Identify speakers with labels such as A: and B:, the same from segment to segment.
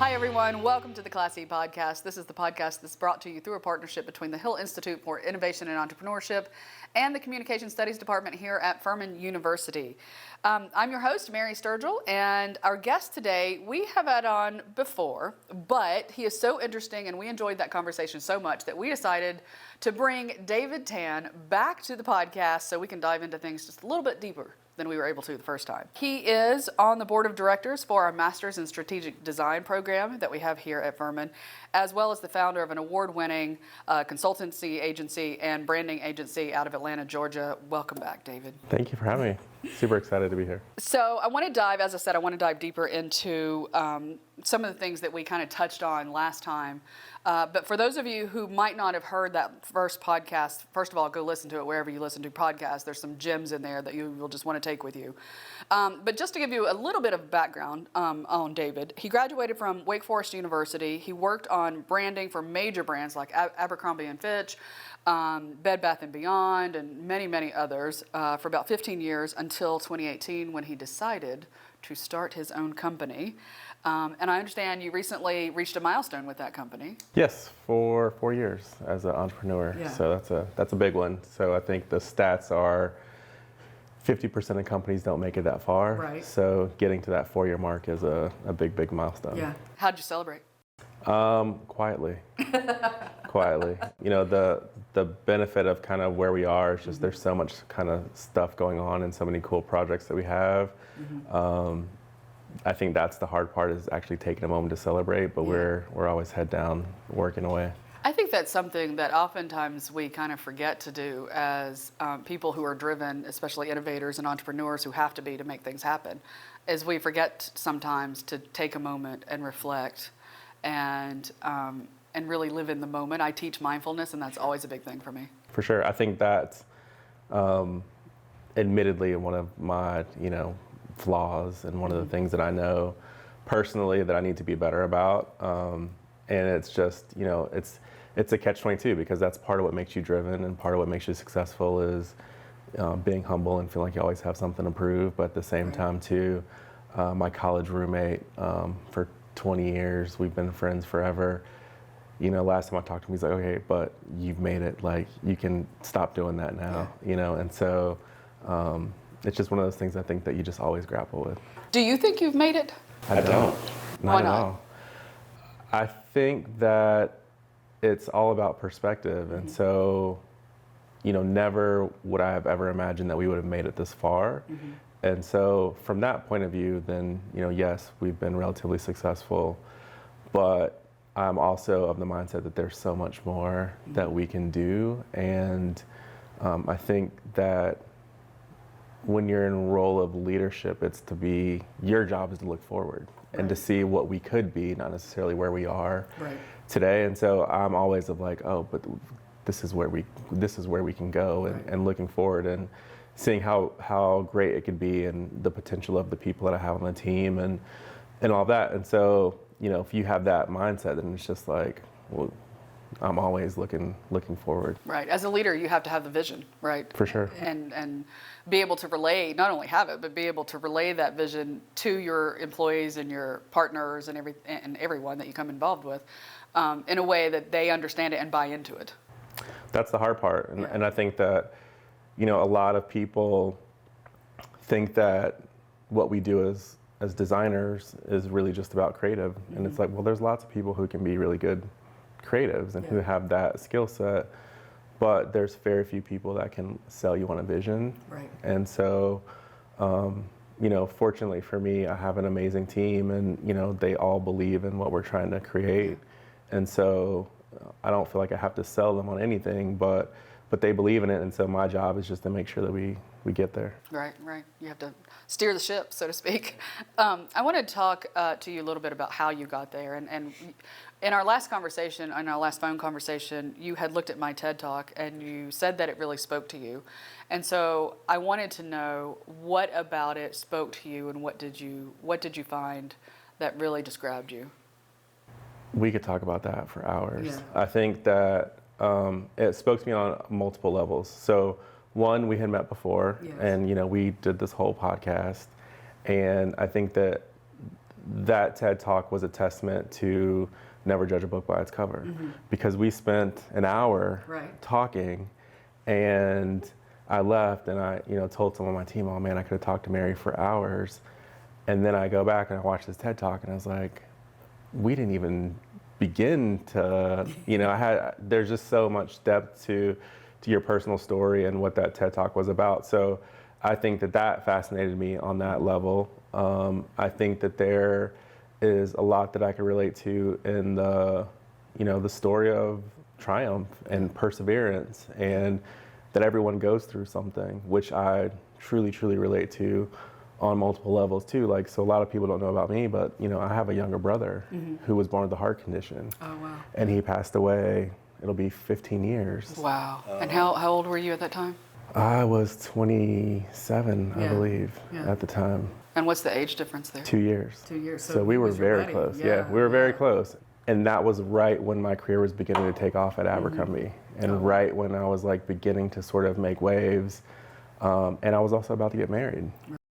A: Hi, everyone. Welcome to the Class E podcast. This is the podcast that's brought to you through a partnership between the Hill Institute for Innovation and Entrepreneurship and the Communication Studies Department here at Furman University. I'm your host, Mary Sturgill, and our guest today, we have had on before, but he is so interesting and we enjoyed that conversation so much that we decided to bring David Tann back to the podcast so we can dive into things just a little bit deeper than we were able to the first time. He is on the board of directors for our Masters in Strategic Design program that we have here at Furman, as well as the founder of an award-winning consultancy agency and branding agency out of Atlanta, Georgia. Welcome back, David.
B: Thank you for having me. Super excited to be here.
A: So I want to dive, as I said, I want to dive deeper into some of the things that we kind of touched on last time. But for those of you who might not have heard that first podcast, first of all, go listen to it wherever you listen to podcasts. There's some gems in there that you will just want to take with you. But just to give you a little bit of background on David, he graduated from Wake Forest University. He worked on branding for major brands like Abercrombie and Fitch, Bed Bath & Beyond, and many, many others for about 15 years until 2018 when he decided to start his own company. And I understand you recently reached a milestone with that company.
B: Yes, for 4 years as an entrepreneur. Yeah. So that's a big one. So I think the stats are 50% of companies don't make it that far. Right. So getting to that 4-year mark is a big milestone.
A: Yeah. How'd you celebrate?
B: Quietly. Quietly. You know, the benefit of kind of where we are is just there's so much kind of stuff going on and so many cool projects that we have. I think that's the hard part, is actually taking a moment to celebrate, but we're always head down working away.
A: I think that's something that oftentimes we kind of forget to do as people who are driven, especially innovators and entrepreneurs who have to be to make things happen, is we forget sometimes to take a moment and reflect and really live in the moment. I teach mindfulness, and that's always a big thing for me. For sure.
B: I think that's admittedly one of my, flaws and one of the things that I know personally that I need to be better about. And it's just, it's a catch-22 because that's part of what makes you driven and part of what makes you successful is being humble and feeling like you always have something to prove. But at the same time too, my college roommate for 20 years, we've been friends forever. Last time I talked to him, he's like, okay, but you've made it, like you can stop doing that now, and so it's just one of those things I think that you just always grapple with.
A: Do you think you've made it?
B: I don't.
A: Why not?
B: At all. I think that it's all about perspective. And so, never would I have ever imagined that we would have made it this far. And so from that point of view, then, yes, we've been relatively successful, but I'm also of the mindset that there's so much more that we can do. And I think that when you're in a role of leadership, your job is to look forward and to see what we could be, not necessarily where we are today. And so I'm always of like, oh, but this is where we can go, and looking forward and seeing how great it could be and the potential of the people that I have on the team and all that. And so, if you have that mindset, then it's just like, well, I'm always looking forward.
A: Right. As a leader, you have to have the vision, right?
B: For sure.
A: And be able to relay, not only have it, but be able to relay that vision to your employees and your partners and everyone that you come involved with in a way that they understand it and buy into it.
B: That's the hard part. And I think that, a lot of people think that what we do as designers is really just about creative. And it's like, well, there's lots of people who can be really good creatives and who have that skill set, but there's very few people that can sell you on a vision. Right. And so, fortunately for me, I have an amazing team, and they all believe in what we're trying to create. And so I don't feel like I have to sell them on anything, but they believe in it, and so my job is just to make sure that we get there. Right.
A: You have to steer the ship, so to speak. I want to talk to you a little bit about how you got there. And in our last phone conversation, you had looked at my TED Talk, and you said that it really spoke to you. And so I wanted to know what about it spoke to you, and what did you find that really just grabbed you?
B: We could talk about that for hours. Yeah. I think that it spoke to me on multiple levels. So one, we had met before, and we did this whole podcast, and I think that that TED Talk was a testament to never judge a book by its cover, because we spent an hour talking, and I left and I, told some of my team, oh man, I could have talked to Mary for hours. And then I go back and I watch this TED Talk and I was like, we didn't even begin to, there's just so much depth to your personal story and what that TED Talk was about. So I think that fascinated me on that level. I think that there is a lot that I can relate to in the story of triumph and perseverance, and that everyone goes through something, which I truly, truly relate to on multiple levels too. Like, so a lot of people don't know about me, but I have a younger brother who was born with a heart condition.
A: Oh, wow.
B: And he passed away, it'll be 15 years.
A: Wow. And how old were you at that time?
B: I was 27, I believe, at the time.
A: And what's the age difference there?
B: 2 years.
A: 2 years.
B: So we were very close. Yeah, we were very close. And that was right when my career was beginning to take off at Abercrombie, and right when I was like beginning to sort of make waves. And I was also about to get married.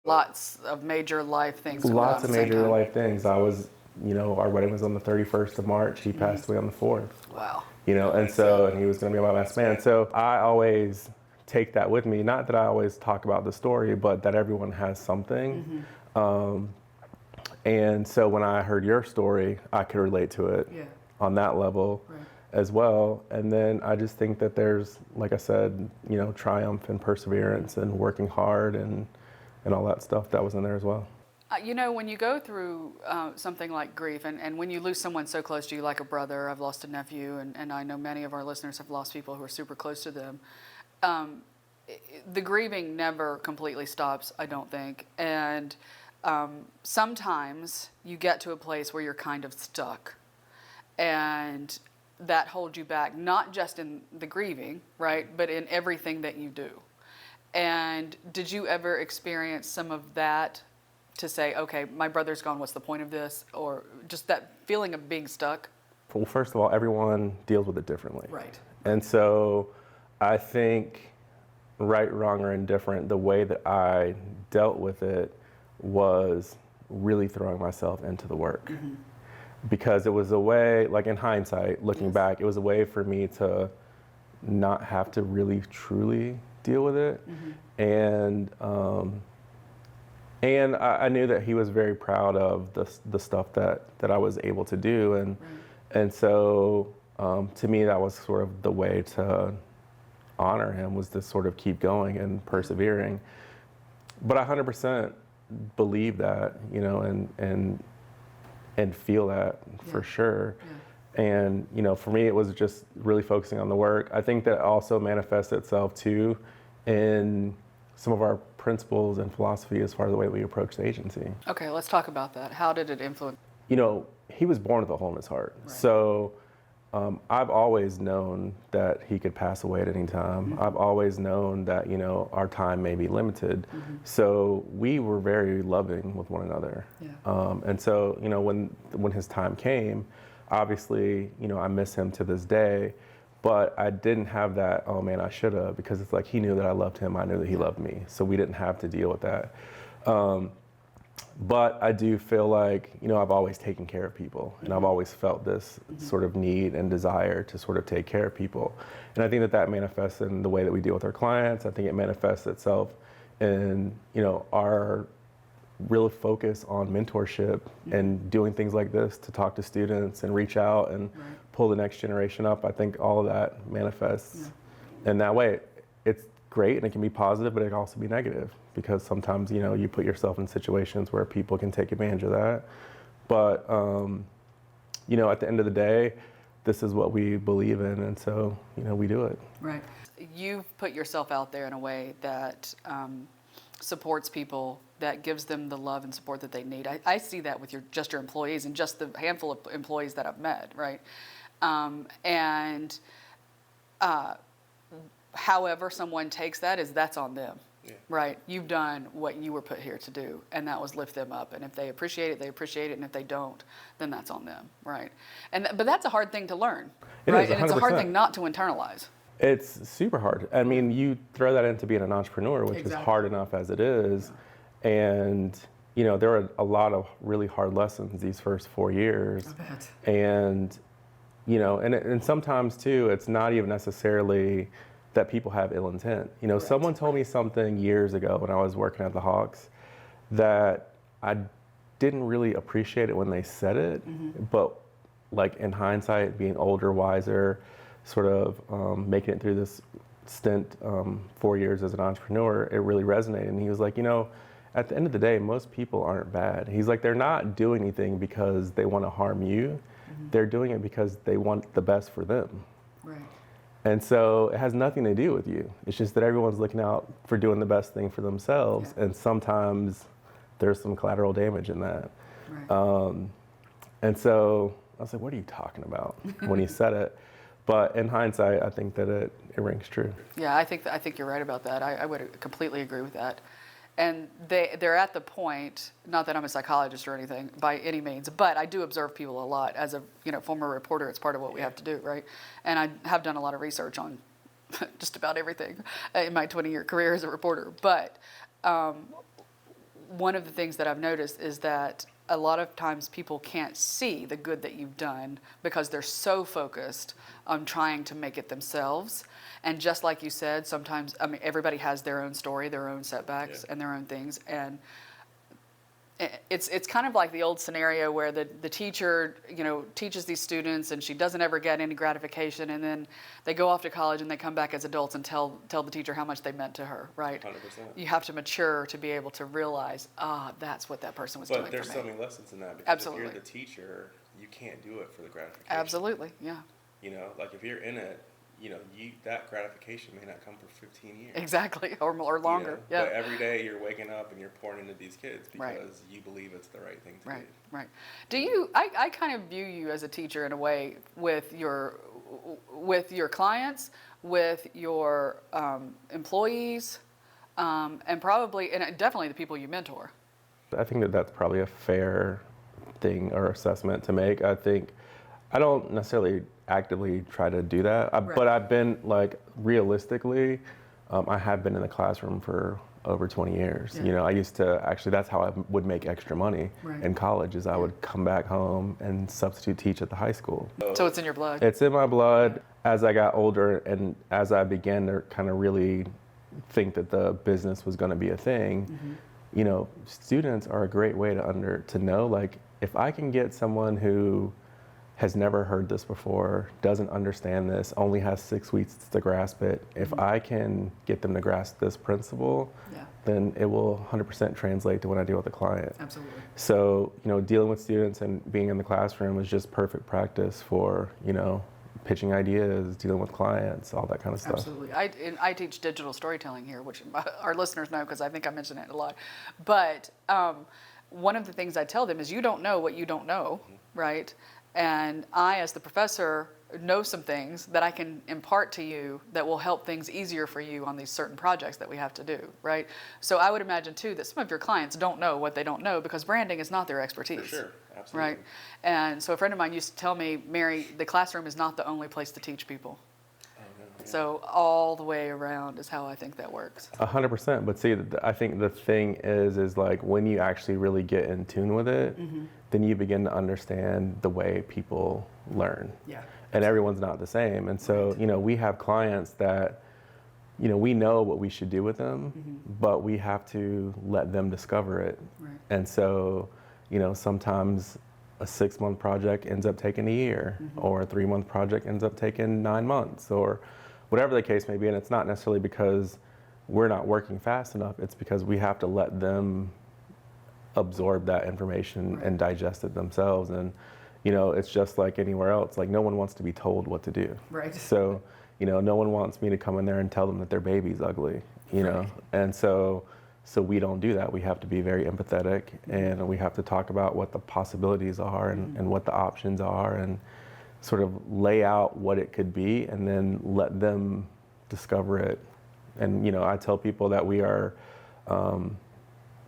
A: Lots of major life things.
B: Lots of major life things. I was, our wedding was on the 31st of March. He passed away on the 4th.
A: Wow.
B: And he was going to be my best man. So I always take that with me. Not that I always talk about the story, but that everyone has something. And so when I heard your story, I could relate to it on that level as well. And then I just think that there's, like I said, triumph and perseverance and working hard and all that stuff that was in there as well.
A: When you go through something like grief, and when you lose someone so close to you, like a brother, I've lost a nephew, and I know many of our listeners have lost people who are super close to them. The grieving never completely stops, I don't think. And sometimes you get to a place where you're kind of stuck, and that holds you back, not just in the grieving, right, but in everything that you do. And did you ever experience some of that to say, okay, my brother's gone, what's the point of this? Or just that feeling of being stuck?
B: Well, first of all, everyone deals with it differently.
A: Right.
B: And so I think, right, wrong, or indifferent, the way that I dealt with it was really throwing myself into the work. Because it was a way, like in hindsight, looking back, it was a way for me to not have to really, truly deal with it. And I knew that he was very proud of the stuff that I was able to do. And so to me, that was sort of the way to honor him, was to sort of keep going and persevering. But I 100% believe that, and feel that for sure. And, for me, it was just really focusing on the work. I think that also manifests itself too in some of our principles and philosophy as far as the way we approach the agency.
A: Okay, let's talk about that. How did it influence?
B: He was born with a hole in his heart. So I've always known that he could pass away at any time. I've always known that, our time may be limited. So we were very loving with one another. And so, when his time came, obviously, I miss him to this day, but I didn't have that, oh man, I should have, because it's like he knew that I loved him, I knew that he loved me. So we didn't have to deal with that. But I do feel like, I've always taken care of people, and I've always felt this sort of need and desire to sort of take care of people. And I think that manifests in the way that we deal with our clients. I think it manifests itself in, our real focus on mentorship and doing things like this to talk to students and reach out and pull the next generation up. I think all of that manifests in that way. It's great and it can be positive, but it can also be negative, because sometimes, you put yourself in situations where people can take advantage of that. But, at the end of the day, this is what we believe in, and so, we do it.
A: Right. You've put yourself out there in a way that supports people, that gives them the love and support that they need. I see that with your employees and just the handful of employees that I've met, right? However someone takes that's on them. Right? You've done what you were put here to do, and that was lift them up. And if they appreciate it, they appreciate it. And if they don't, then that's on them. Right? But that's a hard thing to learn. Right? And it's a hard thing not to internalize.
B: It's super hard. I mean, you throw that into being an entrepreneur, which is hard enough as it is. And, there were a lot of really hard lessons these first 4 years.
A: I bet.
B: And, and sometimes too, it's not even necessarily that people have ill intent.
A: Correct.
B: Someone told me something years ago when I was working at the Hawks that I didn't really appreciate it when they said it, but like in hindsight, being older, wiser, sort of making it through this stint, 4 years as an entrepreneur, it really resonated. And he was like, at the end of the day, most people aren't bad. He's like, they're not doing anything because they want to harm you. They're doing it because they want the best for them.
A: Right.
B: And so it has nothing to do with you. It's just that everyone's looking out for doing the best thing for themselves. Yeah. And sometimes there's some collateral damage in that. Right. And so I was like, what are you talking about when he said it? But in hindsight, I think that it rings true.
A: Yeah, I think you're right about that. I would completely agree with that. And they're at the point, not that I'm a psychologist or anything by any means, but I do observe people a lot. As a former reporter, it's part of what we have to do, right? And I have done a lot of research on just about everything in my 20-year career as a reporter. But one of the things that I've noticed is that a lot of times people can't see the good that you've done because they're so focused on trying to make it themselves. And just like you said, sometimes, everybody has their own story, their own setbacks, and their own things. And it's kind of like the old scenario where the teacher, teaches these students and she doesn't ever get any gratification, and then they go off to college and they come back as adults and tell the teacher how much they meant to her, right?
B: 100%.
A: You have to mature to be able to realize, that's what that person was doing for me.
B: But there's so many lessons in that, because
A: Absolutely.
B: if you're the teacher, you can't do it for the gratification.
A: Absolutely, yeah.
B: Like if you're in it, that gratification may not come for 15 years.
A: Exactly, or longer. Yeah.
B: But every day you're waking up and you're pouring into these kids because
A: Right.
B: you believe it's the right thing to do.
A: Right. Do you? I kind of view you as a teacher in a way with your clients, with your employees, and definitely the people you mentor.
B: I think that that's probably a fair thing or assessment to make. I think I don't necessarily actively try to do that, but I've been, like, realistically, I have been in the classroom for over 20 years.
A: Yeah.
B: I used to that's how I would make extra money in college, is I would come back home and substitute teach at the high school.
A: So it's in your blood.
B: It's in my blood. As I got older and as I began to kind of really think that the business was going to be a thing, students are a great way to know, like, if I can get someone who has never heard this before, doesn't understand this, only has 6 weeks to grasp it, if I can get them to grasp this principle, then it will 100% translate to when I deal with a client.
A: Absolutely.
B: So, dealing with students and being in the classroom is just perfect practice for, pitching ideas, dealing with clients, all that kind of stuff.
A: Absolutely. I teach digital storytelling here, which our listeners know because I think I mention it a lot. But one of the things I tell them is, you don't know what you don't know, right? And I, as the professor, know some things that I can impart to you that will help things easier for you on these certain projects that we have to do, right? So I would imagine, too, that some of your clients don't know what they don't know because branding is not their expertise.
B: For sure, absolutely.
A: Right? And so a friend of mine used to tell me, Mary, the classroom is not the only place to teach people. So all the way around is how I think that works.
B: 100%. But see, I think the thing is like, when you actually really get in tune with it, then you begin to understand the way people learn.
A: Yeah.
B: And everyone's not the same. And so, we have clients that, we know what we should do with them, but we have to let them discover it.
A: Right.
B: And so, sometimes a 6-month project ends up taking a year, or a 3-month project ends up taking 9 months, or whatever the case may be. And it's not necessarily because we're not working fast enough, it's because we have to let them absorb that information and digest it themselves. And it's just like anywhere else, like, no one wants to be told what to do.
A: Right.
B: So no one wants me to come in there and tell them that their baby's ugly, and so we don't do that. We have to be very empathetic, and we have to talk about what the possibilities are and what the options are, and sort of lay out what it could be, and then let them discover it. And I tell people that we are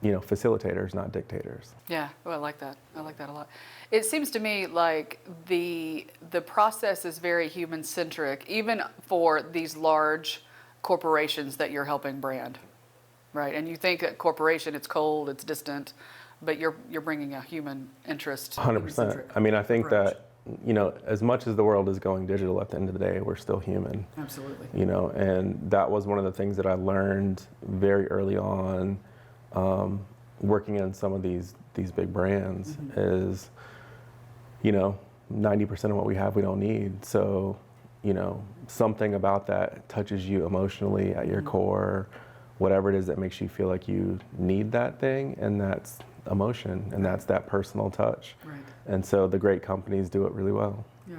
B: facilitators, not dictators.
A: Yeah, I like that. I like that a lot. It seems to me like the process is very human-centric, even for these large corporations that you're helping brand, right? And you think a corporation, it's cold, it's distant, but you're bringing a human interest.
B: 100%. I mean, I think
A: approach.
B: that, as much as the world is going digital, at the end of the day, we're still human.
A: Absolutely.
B: And that was one of the things that I learned very early on, working in some of these big brands is, 90% of what we have, we don't need. So, something about that touches you emotionally at your core, whatever it is that makes you feel like you need that thing, and that's emotion, and that's that personal touch.
A: Right.
B: And so the great companies do it really well.
A: Yeah.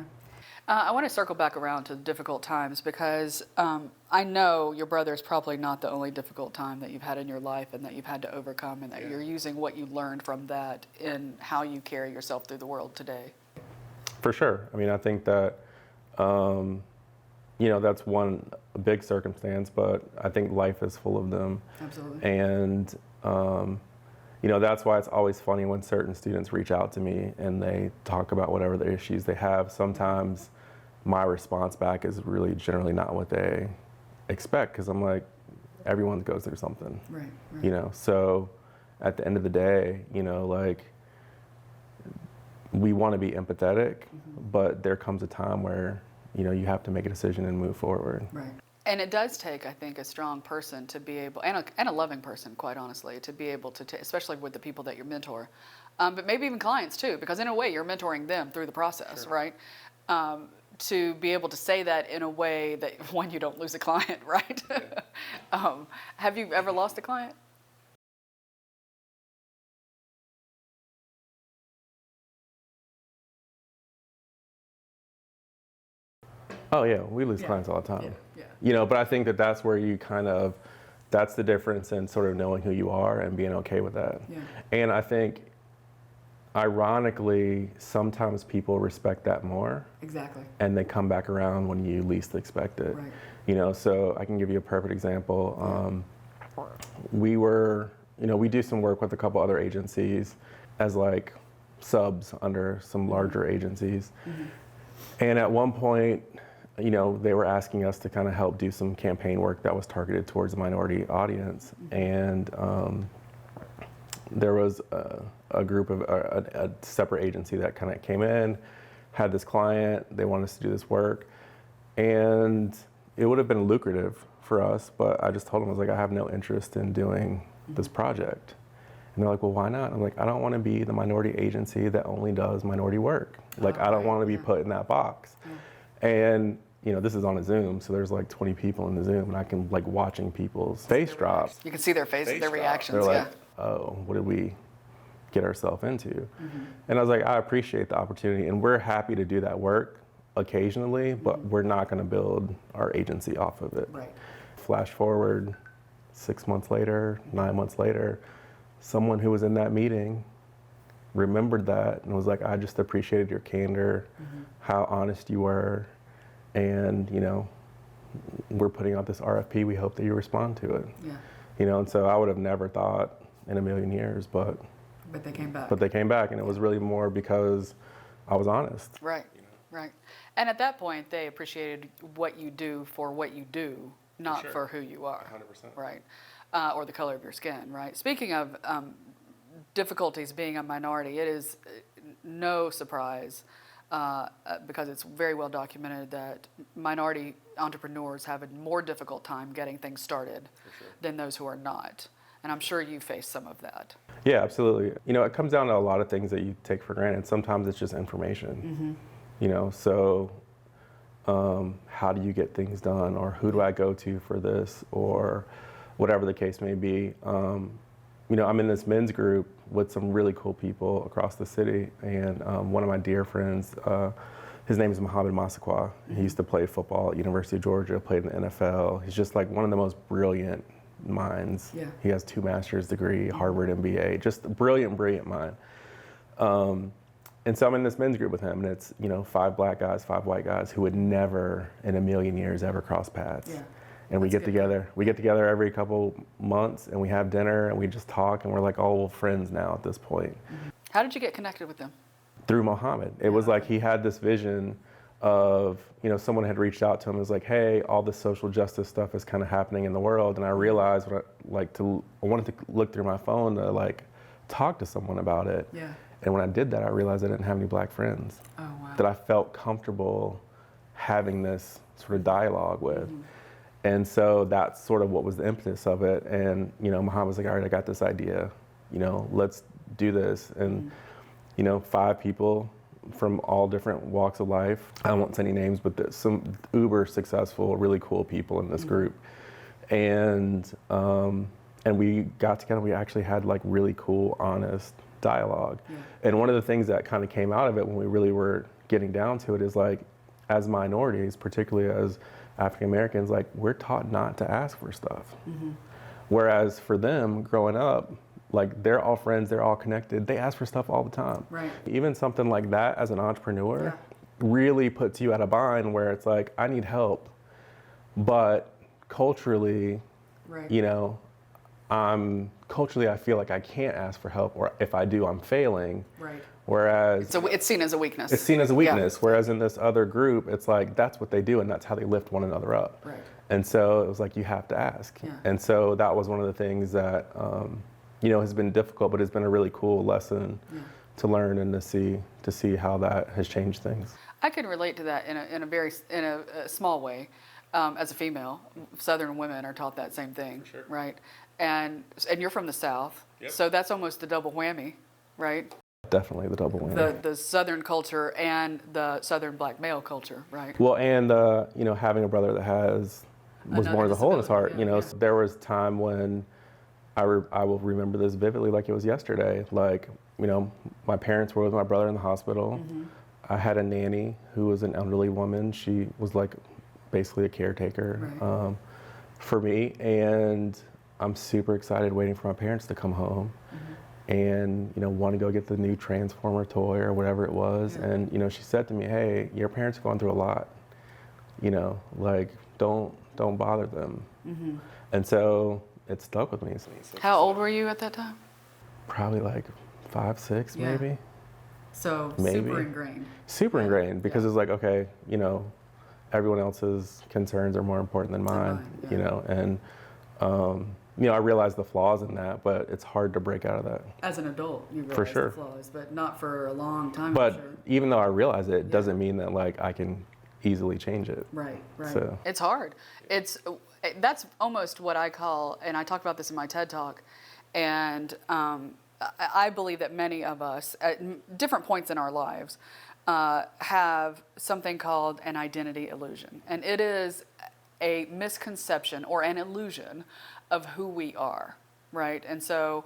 A: I want to circle back around to difficult times because I know your brother is probably not the only difficult time that you've had in your life and that you've had to overcome, and that you're using what you learned from that in how you carry yourself through the world today.
B: For sure. I mean, I think that, that's one big circumstance, but I think life is full of them.
A: Absolutely.
B: And, that's why it's always funny when certain students reach out to me and they talk about whatever the issues they have. Sometimes my response back is really generally not what they expect, because I'm like, everyone goes through something.
A: Right.
B: So at the end of the day, we want to be empathetic, but there comes a time where, you have to make a decision and move forward.
A: Right. And it does take, I think, a strong person to be able, and a loving person, quite honestly, to be able to, especially with the people that you mentor, but maybe even clients too, because in a way you're mentoring them through the process, right? To be able to say that in a way that, one, you don't lose a client, right? Yeah. Have you ever lost a client?
B: Oh yeah, we lose clients all the time.
A: Yeah.
B: But I think that that's where you that's the difference in sort of knowing who you are and being okay with that.
A: Yeah.
B: And I think, ironically, sometimes people respect that more.
A: Exactly.
B: And they come back around when you least expect it.
A: Right.
B: So I can give you a perfect example. We do some work with a couple other agencies as like subs under some larger agencies. And at one point, they were asking us to kind of help do some campaign work that was targeted towards a minority audience. And there was a group of a separate agency that kind of came in, had this client, they wanted us to do this work. And it would have been lucrative for us, but I just told them, I was like, I have no interest in doing this project. And they're like, well, why not? I'm like, I don't want to be the minority agency that only does minority work. Like, I don't want to be put in that box. And, this is on a Zoom, so there's like 20 people in the Zoom, and I can like watching people's face drop.
A: You can see their faces, their reactions.
B: They're like, oh, what did we get ourselves into? And I was like, I appreciate the opportunity, and we're happy to do that work occasionally, but we're not going to build our agency off of it.
A: Right.
B: Flash forward 6 months later, 9 months later, someone who was in that meeting remembered that and was like, I just appreciated your candor, how honest you were, and we're putting out this RFP, we hope that you respond to it.
A: Yeah.
B: And so I would have never thought in a million years, but
A: they came back.
B: But they came back, and it was really more because I was honest.
A: Right. Right. And at that point, they appreciated what you do for what you do, not for who you are.
B: 100%.
A: Right. Or the color of your skin, right? Speaking of difficulties being a minority, it is no surprise because it's very well documented that minority entrepreneurs have a more difficult time getting things started than those who are not. And I'm sure you face some of that.
B: Yeah, absolutely. It comes down to a lot of things that you take for granted. Sometimes it's just information. So how do you get things done, or who do I go to for this, or whatever the case may be. I'm in this men's group with some really cool people across the city, and one of my dear friends, his name is Mohamed Massaquoi. He used to play football at University of Georgia, played in the NFL. He's just like one of the most brilliant minds.
A: Yeah.
B: He has 2 master's degree, Harvard MBA, just a brilliant mind. And so I'm in this men's group with him, and it's 5 black guys, 5 white guys who would never in a million years ever cross paths.
A: Yeah.
B: And we get together. We get together every couple months, and we have dinner, and we just talk, and we're like all friends now at this point.
A: How did you get connected with them?
B: Through Mohammed. It was like he had this vision of, someone had reached out to him and was like, hey, all this social justice stuff is kind of happening in the world. And I realized I wanted to look through my phone to like talk to someone about it.
A: Yeah.
B: And when I did that, I realized I didn't have any black friends
A: Oh, wow.
B: that I felt comfortable having this sort of dialogue with. And so that's sort of what was the impetus of it. And, you know, Muhammad was like, all right, I got this idea, you know, let's do this. And, you know, 5 people from all different walks of life. I won't say any names, but some uber successful, really cool people in this group. And we got together, we actually had like really cool, honest dialogue.
A: Yeah.
B: And one of the things that kind of came out of it when we really were getting down to it is like, as minorities, particularly as African Americans, like we're taught not to ask for stuff. Whereas for them growing up, like they're all friends, they're all connected, they ask for stuff all the time.
A: Right.
B: Even something like that as an entrepreneur really puts you at a bind where it's like, I need help. But culturally, you know, I feel like I can't ask for help, or if I do, I'm failing.
A: Right.
B: Whereas
A: So it's seen as a weakness.
B: it's seen as a weakness. Whereas in this other group, it's like that's what they do, and that's how they lift one another up.
A: Right.
B: And so it was like you have to ask.
A: Yeah.
B: And so that was one of the things that you know, has been difficult, but it's been a really cool lesson to learn and to see how that has changed things.
A: I can relate to that in a very small way. As a female, Southern women are taught that same thing, right? And you're from the South, so that's almost the double whammy, right?
B: Definitely the double whammy.
A: The Southern culture and the Southern black male culture, right?
B: Well, and you know, having a brother that was
A: Another
B: born with a hole in his heart.
A: disability,
B: You know, so there was time when I will remember this vividly, like it was yesterday. Like, you know, my parents were with my brother in the hospital. I had a nanny who was an elderly woman. She was like basically a caretaker for me, and I'm super excited waiting for my parents to come home. And, you know, want to go get the new Transformer toy or whatever it was. And, you know, she said to me, hey, your parents are going through a lot, you know, like, don't bother them. And so it stuck with me.
A: How old were you at that time?
B: Probably like 5, 6, maybe.
A: So
B: Maybe.
A: super ingrained.
B: Super ingrained, because it's like, okay, you know, everyone else's concerns are more important than mine, you know, and, you know, I realize the flaws in that, but it's hard to break out of that.
A: As an adult, you realize
B: For sure.
A: the flaws, but not for a long time.
B: But
A: I'm sure.
B: even though I realize it, doesn't mean that like I can easily change it.
A: Right.
B: So.
A: It's hard. That's almost what I call, and I talk about this in my TED Talk, and I believe that many of us at different points in our lives have something called an identity illusion, and it is a misconception or an illusion of who we are, right? And so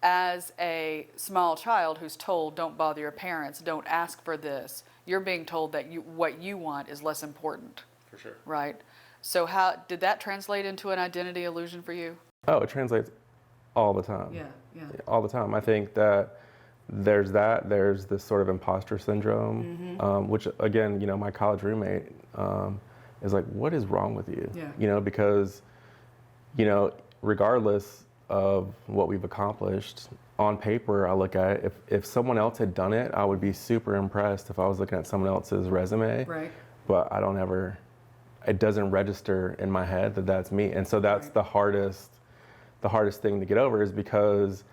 A: as a small child who's told, don't bother your parents, don't ask for this, you're being told that what you want is less important.
B: For sure.
A: Right? So how did that translate into an identity illusion for you?
B: Oh, it translates all the time.
A: Yeah.
B: All the time. I think that there's this sort of imposter syndrome, which again, you know, my college roommate is like, what is wrong with you?
A: Yeah.
B: You know, because, you know, regardless of what we've accomplished, on paper, I look at it, if someone else had done it, I would be super impressed if I was looking at someone else's resume.
A: Right.
B: But it doesn't register in my head that that's me. And so that's the hardest thing to get over, is because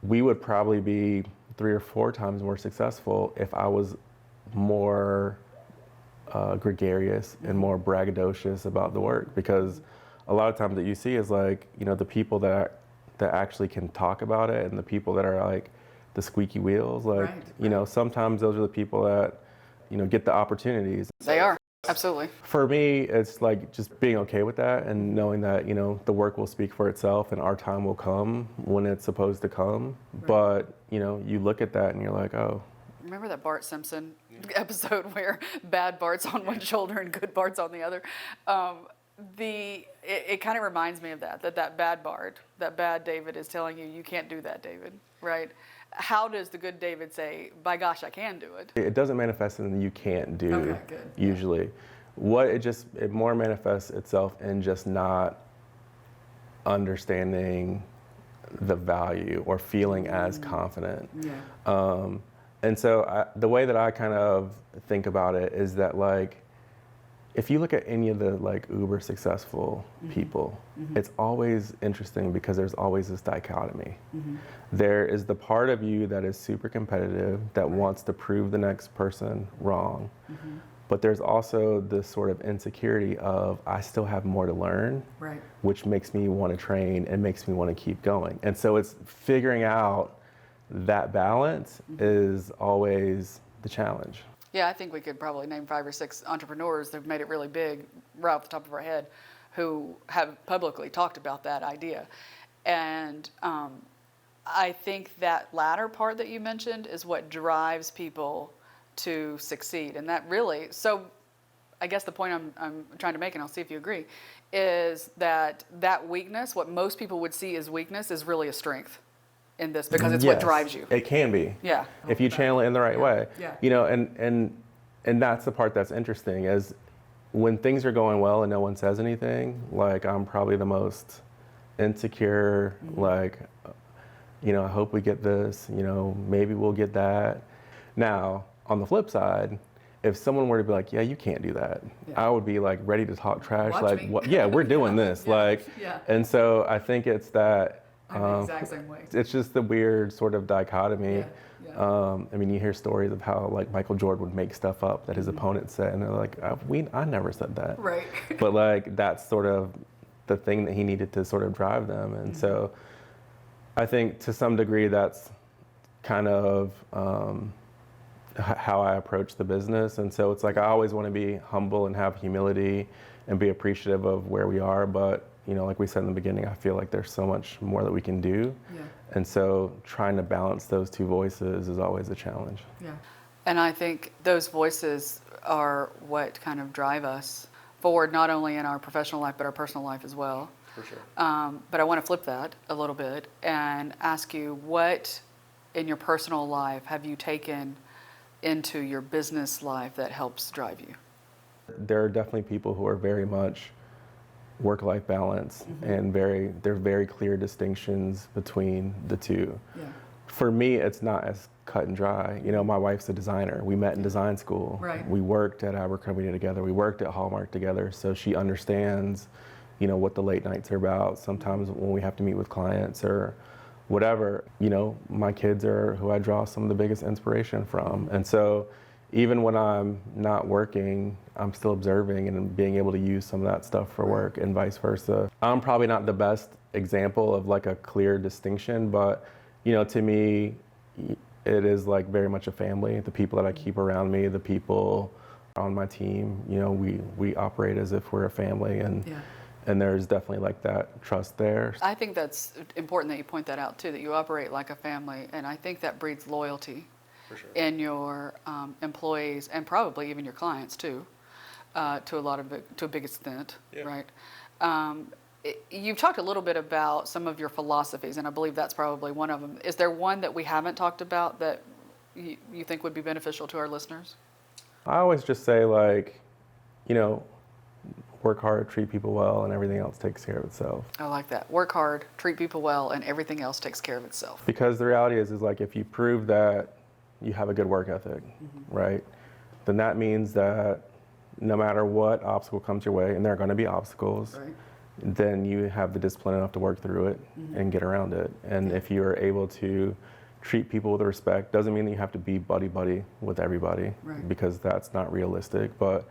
B: we would probably be 3 or 4 times more successful if I was more gregarious and more braggadocious about the work. Because a lot of times that you see is like, you know, the people that actually can talk about it and the people that are like the squeaky wheels, like, you know, sometimes those are the people that, you know, get the opportunities.
A: They are. Absolutely.
B: For me, it's like just being okay with that and knowing that, you know, the work will speak for itself and our time will come when it's supposed to come. But, you know, you look at that and you're like, oh.
A: Remember that Bart Simpson episode where bad Bart's on one shoulder and good Bart's on the other? It kind of reminds me of that bad Bart, that bad David is telling you can't do that, David, right? How does the good David say, by gosh, I can do it?
B: It doesn't manifest in the you can't do, usually. It more manifests itself in just not understanding the value or feeling as confident. And so the way that I kind of think about it is that, like, if you look at any of the like uber successful people, it's always interesting because there's always this dichotomy. There is the part of you that is super competitive, that wants to prove the next person wrong. But there's also this sort of insecurity of, I still have more to learn, which makes me want to train and makes me want to keep going. And so it's figuring out that balance is always the challenge.
A: Yeah, I think we could probably name 5 or 6 entrepreneurs that've made it really big right off the top of our head who have publicly talked about that idea. And I think that latter part that you mentioned is what drives people to succeed. And that really, so I guess the point I'm trying to make, and I'll see if you agree, is that weakness, what most people would see as weakness, is really a strength in this, because it's what drives you.
B: It can be.
A: Yeah.
B: If you channel it in the right way.
A: Yeah.
B: You know, and that's the part that's interesting, is when things are going well and no one says anything, like I'm probably the most insecure, like, you know, I hope we get this, you know, maybe we'll get that. Now, on the flip side, if someone were to be like, yeah, you can't do that, I would be like ready to talk trash.
A: Watch
B: like,
A: me.
B: what? Yeah, we're doing this. Like, and so I think it's that.
A: I'm the exact same way.
B: It's just the weird sort of dichotomy.
A: Yeah.
B: I mean, you hear stories of how like Michael Jordan would make stuff up that his opponent said, and they're like, I never said that.
A: Right.
B: But like that's sort of the thing that he needed to sort of drive them, and so I think to some degree that's kind of how I approach the business. And so it's like I always want to be humble and have humility and be appreciative of where we are, but you know, like we said in the beginning, I feel like there's so much more that we can do. Yeah. And so trying to balance those two voices is always a challenge.
A: Yeah. And I think those voices are what kind of drive us forward, not only in our professional life, but our personal life as well.
B: For sure.
A: But I want to flip that a little bit and ask you, what in your personal life have you taken into your business life that helps drive you?
B: There are definitely people who are very much work-life balance, and there's very clear distinctions between the two. Yeah. For me, it's not as cut and dry. You know, my wife's a designer. We met in design school. Right. We worked at Abercrombie together. We worked at Hallmark together. So she understands, you know, what the late nights are about. Sometimes when we have to meet with clients or whatever, you know, my kids are who I draw some of the biggest inspiration from. And so even when I'm not working, I'm still observing and being able to use some of that stuff for work, and vice versa. I'm probably not the best example of like a clear distinction, but you know, to me, it is like very much a family. The people that I keep around me, the people on my team, you know, we operate as if we're a family, and there's definitely like that trust there.
A: I think that's important that you point that out too, that you operate like a family, and I think that breeds loyalty. For sure. In your employees, and probably even your clients too, to a big extent, right? You've talked a little bit about some of your philosophies, and I believe that's probably one of them. Is there one that we haven't talked about that you think would be beneficial to our listeners?
B: I always just say, like, you know, work hard, treat people well, and everything else takes care of itself.
A: I like that. Work hard, treat people well, and everything else takes care of itself.
B: Because the reality is like if you prove that you have a good work ethic, right? Then that means that no matter what obstacle comes your way, and there are going to be obstacles, then you have the discipline enough to work through it and get around it. And if you're able to treat people with respect, doesn't mean that you have to be buddy-buddy with everybody, because that's not realistic. But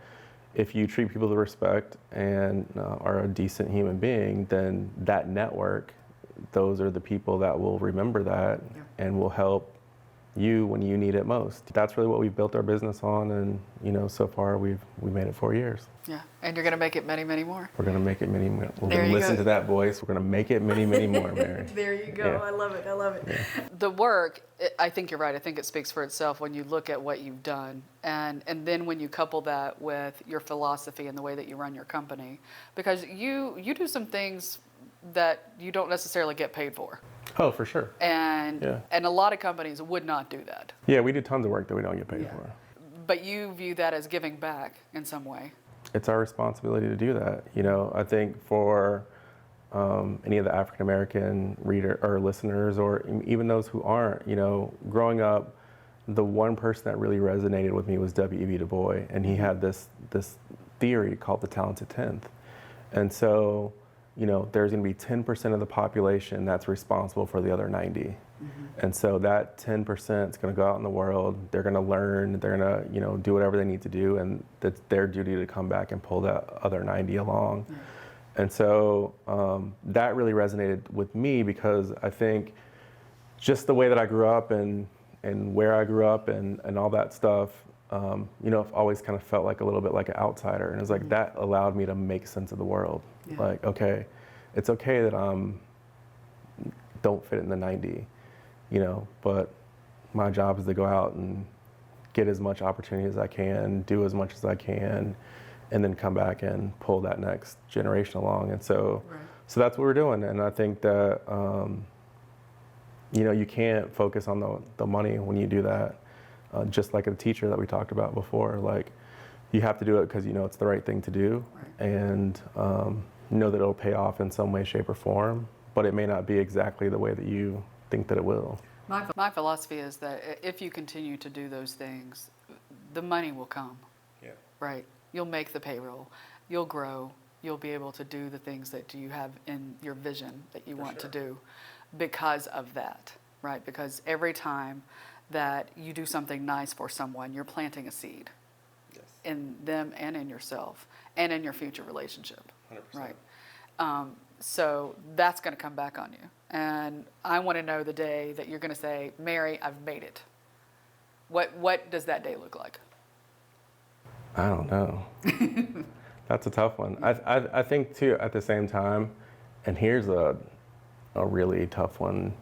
B: if you treat people with respect and are a decent human being, then that network, those are the people that will remember that and will help you when you need it most. That's really what we've built our business on, and you know, so far we've made it 4 years.
A: Yeah, and you're going to make it many, many more.
B: We're going to make it many more. We're going to listen to that voice. We're going to make it many, many more, Mary.
A: There you go. Yeah. I love it. I love it. Yeah. The work, I think you're right. I think it speaks for itself when you look at what you've done, and then when you couple that with your philosophy and the way that you run your company, because you do some things that you don't necessarily get paid for.
B: Oh, for sure.
A: And a lot of companies would not do that.
B: Yeah, we do tons of work that we don't get paid for.
A: But you view that as giving back in some way.
B: It's our responsibility to do that. You know, I think for any of the African American reader or listeners, or even those who aren't, you know, growing up, the one person that really resonated with me was W.E.B. Du Bois, and he had this theory called the talented 10th. And so, there's going to be 10% of the population that's responsible for the other 90. And so that 10% is going to go out in the world. They're going to learn. They're going to, do whatever they need to do, and it's their duty to come back and pull that other 90 along. And so that really resonated with me, because I think just the way that I grew up and where I grew up and all that stuff, I've always kind of felt like a little bit like an outsider. And it's like that allowed me to make sense of the world. Like, okay, it's okay that don't fit in the 90, but my job is to go out and get as much opportunity as I can, do as much as I can, and then come back and pull that next generation along. And so, so that's what we're doing. And I think that, you can't focus on the money when you do that. Just like a teacher that we talked about before, like you have to do it because it's the right thing to do, and know that it'll pay off in some way, shape, or form, but it may not be exactly the way that you think that it will.
A: My philosophy is that if you continue to do those things, the money will come. Right? You'll make the payroll, you'll grow, you'll be able to do the things that you have in your vision that you want to do because of that, right? Because every time that you do something nice for someone, you're planting a seed in them and in yourself and in your future relationship.
B: 100%.
A: Right? So that's going to come back on you. And I want to know the day that you're going to say, Mary, I've made it. What does that day look like?
B: I don't know. That's a tough one. I think too, at the same time, and here's a really tough one,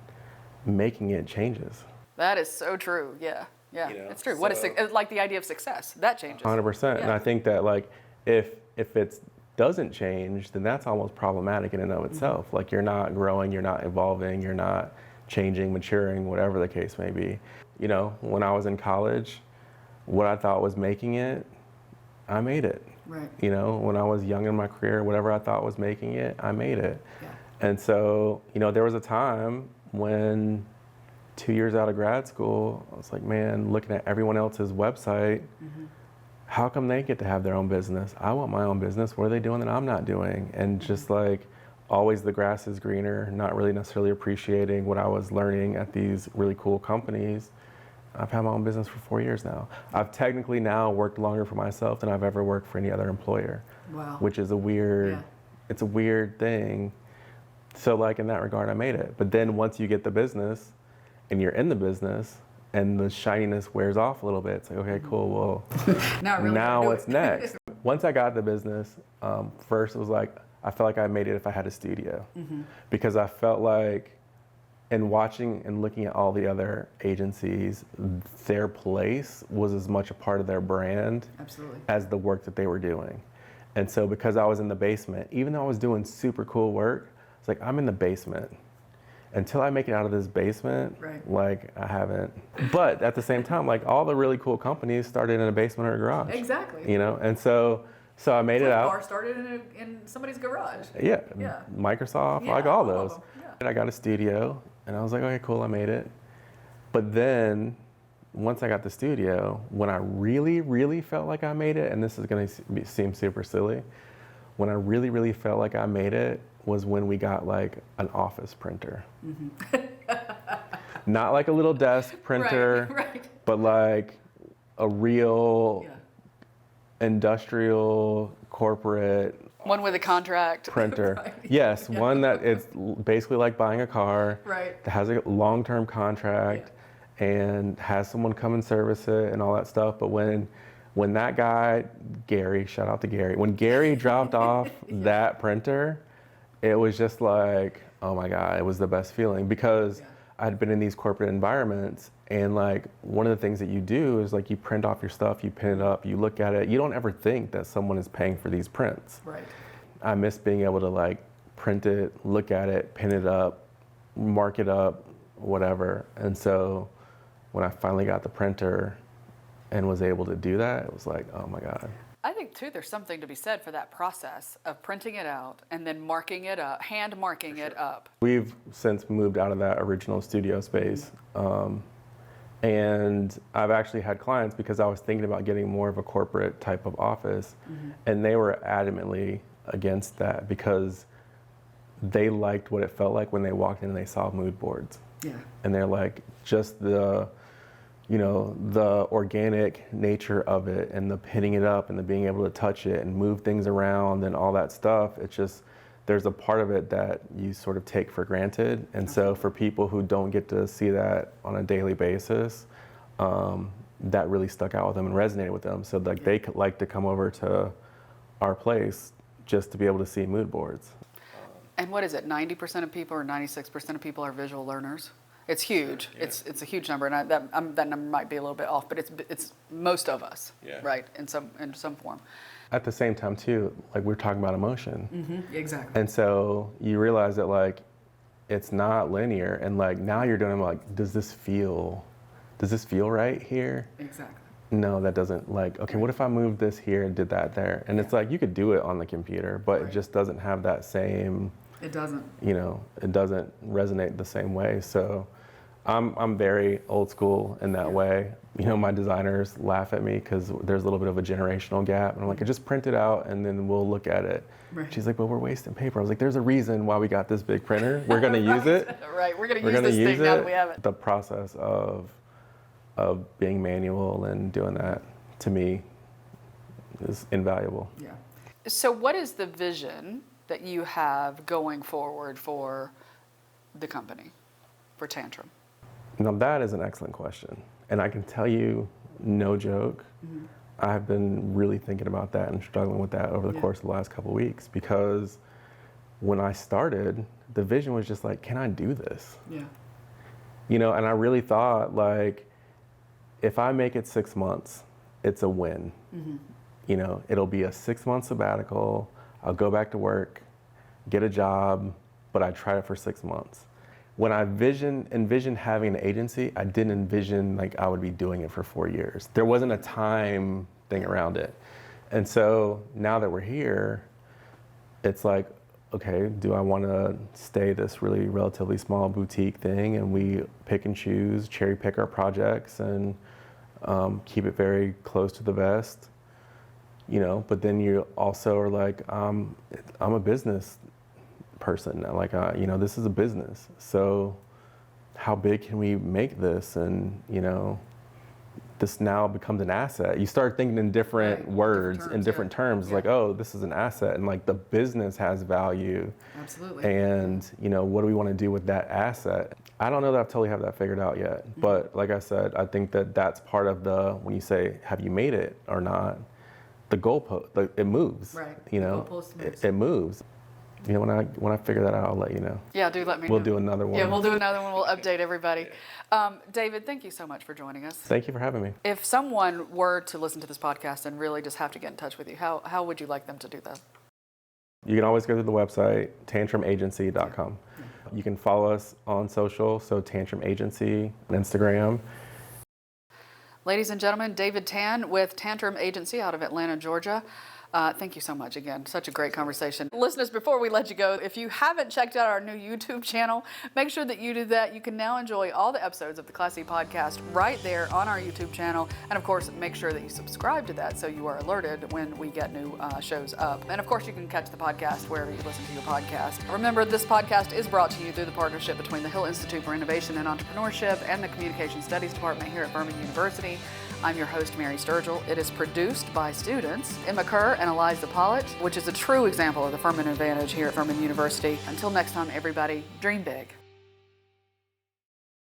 B: making it changes.
A: That is so true. Yeah. It's true. What is like the idea of success? That changes.
B: 100%. And I think that like if it doesn't change, then that's almost problematic in and of itself. Like you're not growing, you're not evolving, you're not changing, maturing, whatever the case may be. When I was in college, what I thought was making it, I made it.
A: Right.
B: When I was young in my career, whatever I thought was making it, I made it. And so, there was a time when 2 years out of grad school, I was like, man, looking at everyone else's website, how come they get to have their own business? I want my own business. What are they doing that I'm not doing? And just like always the grass is greener, not really necessarily appreciating what I was learning at these really cool companies. I've had my own business for 4 years now. I've technically now worked longer for myself than I've ever worked for any other employer.
A: Wow.
B: Which is it's a weird thing. So like in that regard, I made it. But then once you get the business and you're in the business and the shininess wears off a little bit, it's like, okay, cool, well, now what's next? Once I got the business, first it was like, I felt like I made it if I had a studio. Because I felt like in watching and looking at all the other agencies, their place was as much a part of their brand as the work that they were doing. And so because I was in the basement, even though I was doing super cool work, it's like, I'm in the basement. Until I make it out of this basement, like I haven't. But at the same time, like all the really cool companies started in a basement or a garage.
A: Exactly.
B: And so I made it out.
A: Bar started in somebody's garage.
B: Yeah. Microsoft, like all those. And I got a studio, and I was like, okay, cool, I made it. But then once I got the studio, when I really, really felt like I made it, and this is going to seem super silly, when I really, really felt like I made it was when we got like an office printer. Not like a little desk printer, but like a real industrial corporate
A: one with a contract
B: printer. Yes, one that it's basically like buying a car, that has a long-term contract and has someone come and service it and all that stuff. But when that guy, Gary, shout out to Gary, when Gary dropped off that printer, it was just like, oh my God, it was the best feeling, because I'd been in these corporate environments, and like one of the things that you do is like you print off your stuff, you pin it up, you look at it, you don't ever think that someone is paying for these prints. I miss being able to like print it, look at it, pin it up, mark it up, whatever. And so when I finally got the printer and was able to do that, it was like, oh my God.
A: I think too, there's something to be said for that process of printing it out and then marking it up, hand marking it up.
B: We've since moved out of that original studio space, And I've actually had clients, because I was thinking about getting more of a corporate type of office, and they were adamantly against that because they liked what it felt like when they walked in and they saw mood boards.
A: Yeah.
B: And they're like, just the, you know, the organic nature of it and the pinning it up and the being able to touch it and move things around and all that stuff. It's just, there's a part of it that you sort of take for granted. And so for people who don't get to see that on a daily basis, that really stuck out with them and resonated with them. So like they could like to come over to our place just to be able to see mood boards.
A: And what is it? 90% of people or 96% of people are visual learners. It's huge. Yeah. It's a huge number, and that number might be a little bit off, but it's most of us, right? In some form.
B: At the same time, too, like we're talking about emotion.
A: Mm-hmm. Exactly.
B: And so you realize that like it's not linear, and like now you're doing like, does this feel right here?
A: Exactly.
B: No, that doesn't. Like, okay, what if I moved this here and did that there? And it's like you could do it on the computer, but it just doesn't have that same.
A: It doesn't.
B: You know, it doesn't resonate the same way. So I'm very old school in that way. You know, my designers laugh at me because there's a little bit of a generational gap. And I'm like, I just print it out and then we'll look at it. Right. She's like, but we're wasting paper. I was like, there's a reason why we got this big printer. We're going to use it.
A: Right, we're going to use this thing now that we have it.
B: The process of being manual and doing that, to me, is invaluable.
A: Yeah. So what is the vision that you have going forward for the company, for Tantrum?
B: Now that is an excellent question. And I can tell you, no joke, I've been really thinking about that and struggling with that over the course of the last couple of weeks, because when I started, the vision was just like, can I do this? Yeah. You know, and I really thought like, if I make it 6 months, it's a win. You know, it'll be a 6-month sabbatical. I'll go back to work, get a job, but I tried it for 6 months. When I envisioned having an agency, I didn't envision like I would be doing it for 4 years. There wasn't a time thing around it. And so now that we're here, it's like, okay, do I want to stay this really relatively small boutique thing and we pick and choose, cherry pick our projects and keep it very close to the vest? You know, but then you also are like, I'm a business person. Like, you know, this is a business. So how big can we make this? And, you know, this now becomes an asset. You start thinking in different words, in different terms, like, oh, this is an asset. And like the business has value. Absolutely. And, you know, what do we want to do with that asset? I don't know that I totally have that figured out yet. But like I said, I think that that's part of when you say, have you made it or not? The goalpost, it moves. Right. You know, it moves. You know, when I figure that out, I'll let you know. Yeah, do let me know. We'll do another one.
A: Yeah, we'll do another one. We'll update everybody. David, thank you so much for joining us.
B: Thank you for having me.
A: If someone were to listen to this podcast and really just have to get in touch with you, how would you like them to do that?
B: You can always go to the website, tantrumagency.com. You can follow us on social, so Tantrum Agency on Instagram.
A: Ladies and gentlemen, David Tann with Tantrum Agency out of Atlanta, Georgia. Thank you so much again. Such a great conversation. Listeners, before we let you go, if you haven't checked out our new YouTube channel, make sure that you do that. You can now enjoy all the episodes of the Class C podcast right there on our YouTube channel. And of course, make sure that you subscribe to that so you are alerted when we get new shows up. And of course, you can catch the podcast wherever you listen to your podcast. Remember, this podcast is brought to you through the partnership between the Hill Institute for Innovation and Entrepreneurship and the Communication Studies Department here at Furman University. I'm your host, Mary Sturgill. It is produced by students Emma Kerr and Eliza Pollitt, which is a true example of the Furman advantage here at Furman University. Until next time, everybody, dream big.